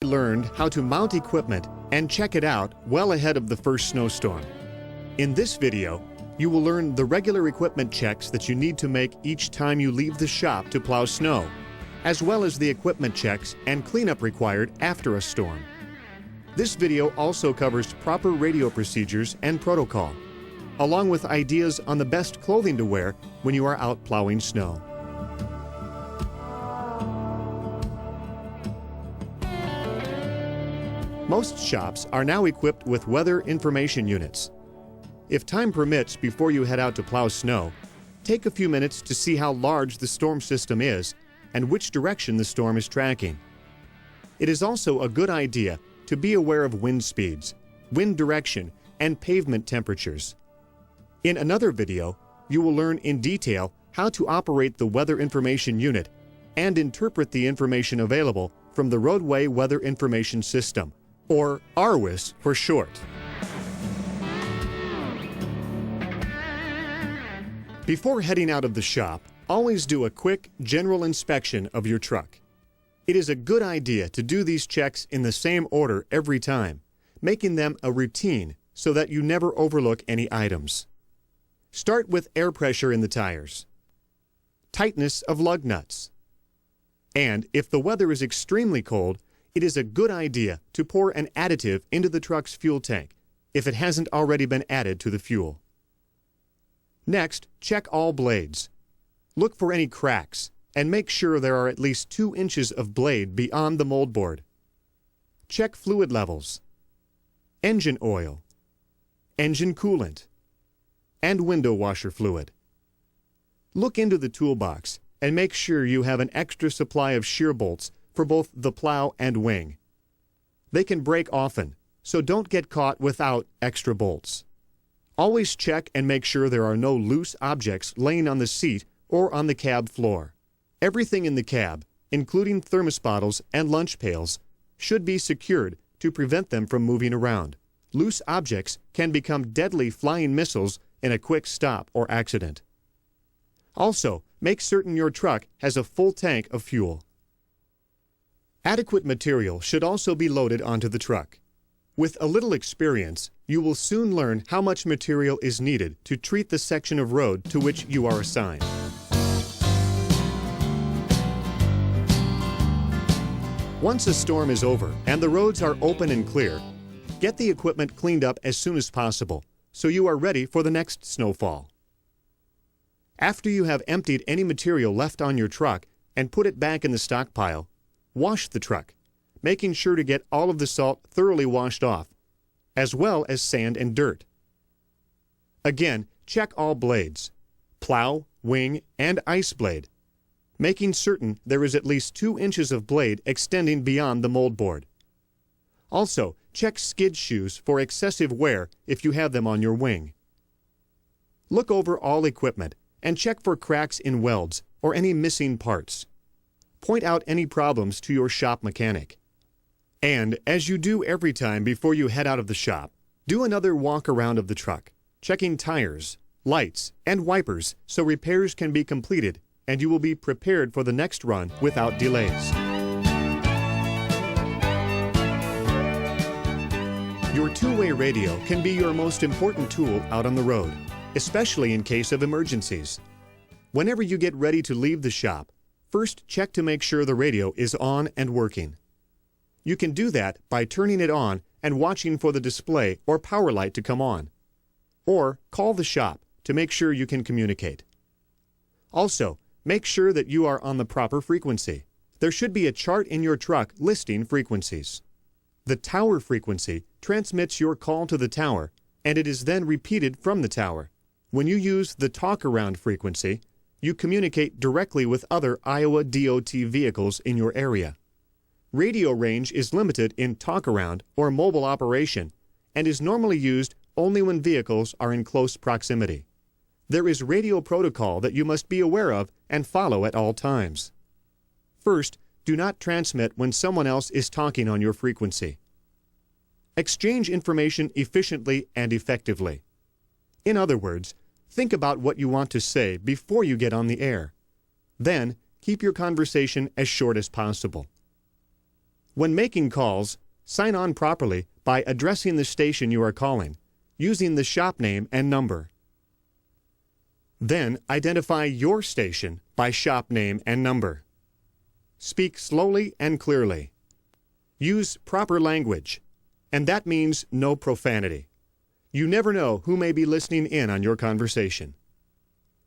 Learned how to mount equipment and check it out well ahead of the first snowstorm. In this video, you will learn the regular equipment checks that you need to make each time you leave the shop to plow snow, as well as the equipment checks and cleanup required after a storm. This video also covers proper radio procedures and protocol, along with ideas on the best clothing to wear when you are out plowing snow. Most shops are now equipped with weather information units. If time permits before you head out to plow snow, take a few minutes to see how large the storm system is and which direction the storm is tracking. It is also a good idea to be aware of wind speeds, wind direction, and pavement temperatures. In another video, you will learn in detail how to operate the weather information unit and interpret the information available from the Roadway Weather Information System, or RWIS for short. Before heading out of the shop, always do a quick general inspection of your truck. It is a good idea to do these checks in the same order every time, making them a routine so that you never overlook any items. Start with air pressure in the tires, tightness of lug nuts, and if the weather is extremely cold, it is a good idea to pour an additive into the truck's fuel tank if it hasn't already been added to the fuel. Next, check all blades. Look for any cracks and make sure there are at least 2 inches of blade beyond the moldboard. Check fluid levels, engine oil, engine coolant, and window washer fluid. Look into the toolbox and make sure you have an extra supply of shear bolts for both the plow and wing. They can break often, so don't get caught without extra bolts. Always check and make sure there are no loose objects laying on the seat or on the cab floor. Everything in the cab, including thermos bottles and lunch pails, should be secured to prevent them from moving around. Loose objects can become deadly flying missiles in a quick stop or accident. Also, make certain your truck has a full tank of fuel. Adequate material should also be loaded onto the truck. With a little experience, you will soon learn how much material is needed to treat the section of road to which you are assigned. Once a storm is over and the roads are open and clear, get the equipment cleaned up as soon as possible so you are ready for the next snowfall. After you have emptied any material left on your truck and put it back in the stockpile, wash the truck, making sure to get all of the salt thoroughly washed off, as well as sand and dirt. Again, check all blades, plow, wing, and ice blade, making certain there is at least 2 inches of blade extending beyond the moldboard. Also, check skid shoes for excessive wear if you have them on your wing. Look over all equipment and check for cracks in welds or any missing parts. Point out any problems to your shop mechanic. And, as you do every time before you head out of the shop, do another walk around of the truck, checking tires, lights, and wipers so repairs can be completed and you will be prepared for the next run without delays. Your two-way radio can be your most important tool out on the road, especially in case of emergencies. Whenever you get ready to leave the shop, first check to make sure the radio is on and working. You can do that by turning it on and watching for the display or power light to come on. Or call the shop to make sure you can communicate. Also, make sure that you are on the proper frequency. There should be a chart in your truck listing frequencies. The tower frequency transmits your call to the tower, and it is then repeated from the tower. When you use the talk-around frequency, you communicate directly with other Iowa DOT vehicles in your area. Radio range is limited in talk-around or mobile operation and is normally used only when vehicles are in close proximity. There is radio protocol that you must be aware of and follow at all times. First, do not transmit when someone else is talking on your frequency. Exchange information efficiently and effectively. In other words, think about what you want to say before you get on the air. Then, keep your conversation as short as possible. When making calls, sign on properly by addressing the station you are calling, using the shop name and number. Then identify your station by shop name and number. Speak slowly and clearly. Use proper language, and that means no profanity. You never know who may be listening in on your conversation.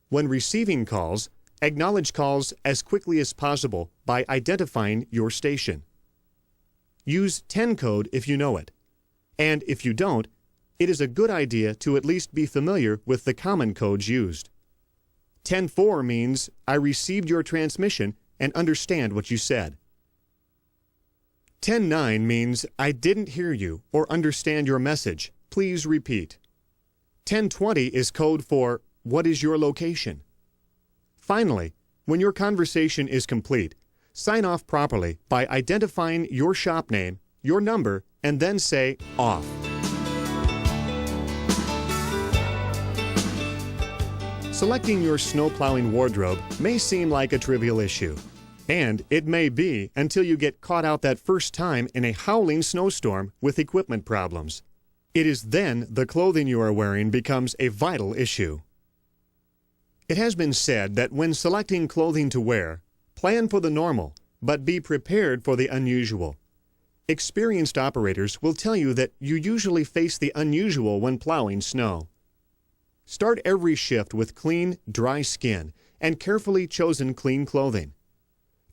When receiving calls, acknowledge calls as quickly as possible by identifying your station. Use 10 code if you know it, and if you don't, it is a good idea to at least be familiar with the common codes used. 10-4 means I received your transmission and understand what you said. 10-9 means I didn't hear you or understand your message. Please repeat. 10-20 is code for what is your location. Finally, when your conversation is complete, sign off properly by identifying your shop name, your number, and then say off. Selecting your snow plowing wardrobe may seem like a trivial issue. And it may be until you get caught out that first time in a howling snowstorm with equipment problems. It is then the clothing you are wearing becomes a vital issue. It has been said that when selecting clothing to wear, plan for the normal, but be prepared for the unusual. Experienced operators will tell you that you usually face the unusual when plowing snow. Start every shift with clean, dry skin and carefully chosen clean clothing.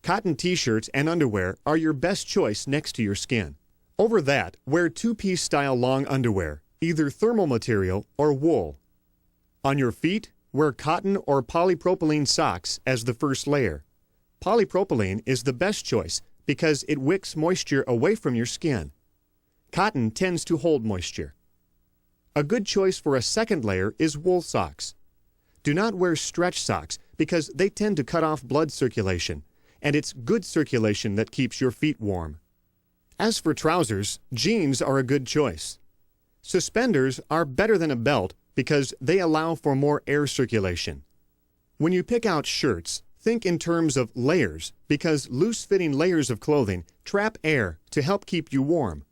Cotton t-shirts and underwear are your best choice next to your skin. Over that, wear two-piece style long underwear, either thermal material or wool. On your feet, wear cotton or polypropylene socks as the first layer. Polypropylene is the best choice because it wicks moisture away from your skin. Cotton tends to hold moisture. A good choice for a second layer is wool socks. Do not wear stretch socks because they tend to cut off blood circulation, and it's good circulation that keeps your feet warm. As for trousers, jeans are a good choice. Suspenders are better than a belt because they allow for more air circulation. When you pick out shirts, think in terms of layers because loose-fitting layers of clothing trap air to help keep you warm.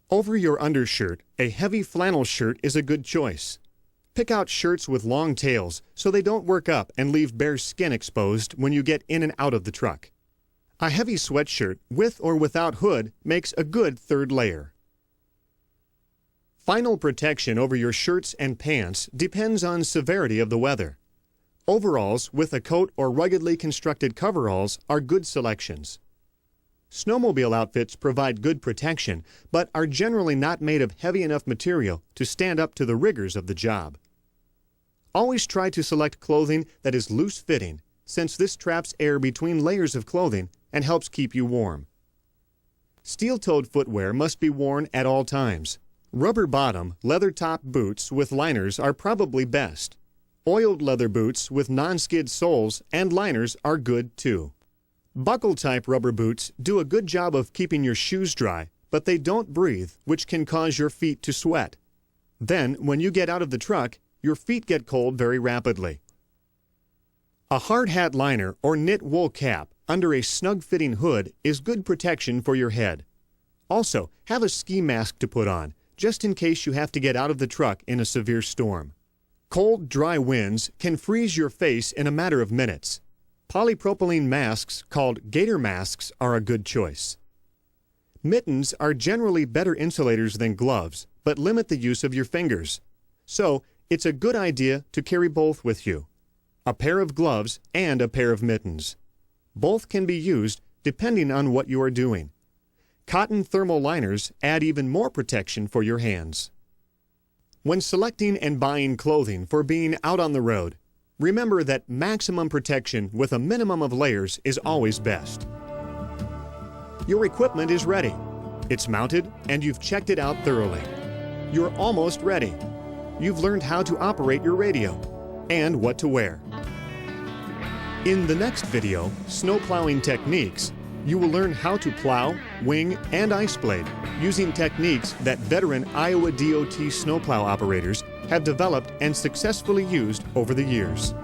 Over your undershirt, a heavy flannel shirt is a good choice. Pick out shirts with long tails so they don't work up and leave bare skin exposed when you get in and out of the truck. A heavy sweatshirt, with or without hood, makes a good third layer. Final protection over your shirts and pants depends on severity of the weather. Overalls with a coat or ruggedly constructed coveralls are good selections. Snowmobile outfits provide good protection, but are generally not made of heavy enough material to stand up to the rigors of the job. Always try to select clothing that is loose-fitting, since this traps air between layers of clothing and helps keep you warm. Steel-toed footwear must be worn at all times. Rubber-bottom, leather-top boots with liners are probably best. Oiled leather boots with non-skid soles and liners are good too. Buckle-type rubber boots do a good job of keeping your shoes dry, but they don't breathe, which can cause your feet to sweat. Then, when you get out of the truck, your feet get cold very rapidly. A hard hat liner or knit wool cap under a snug-fitting hood is good protection for your head. Also, have a ski mask to put on, just in case you have to get out of the truck in a severe storm. Cold, dry winds can freeze your face in a matter of minutes. Polypropylene masks called gator masks are a good choice. Mittens are generally better insulators than gloves, but limit the use of your fingers. So, it's a good idea to carry both with you. A pair of gloves and a pair of mittens. Both can be used depending on what you are doing. Cotton thermal liners add even more protection for your hands. When selecting and buying clothing for being out on the road, remember that maximum protection with a minimum of layers is always best. Your equipment is ready. It's mounted and you've checked it out thoroughly. You're almost ready. You've learned how to operate your radio and what to wear. In the next video, Snow Plowing Techniques, you will learn how to plow, wing, and ice blade using techniques that veteran Iowa DOT snowplow operators have developed and successfully used over the years.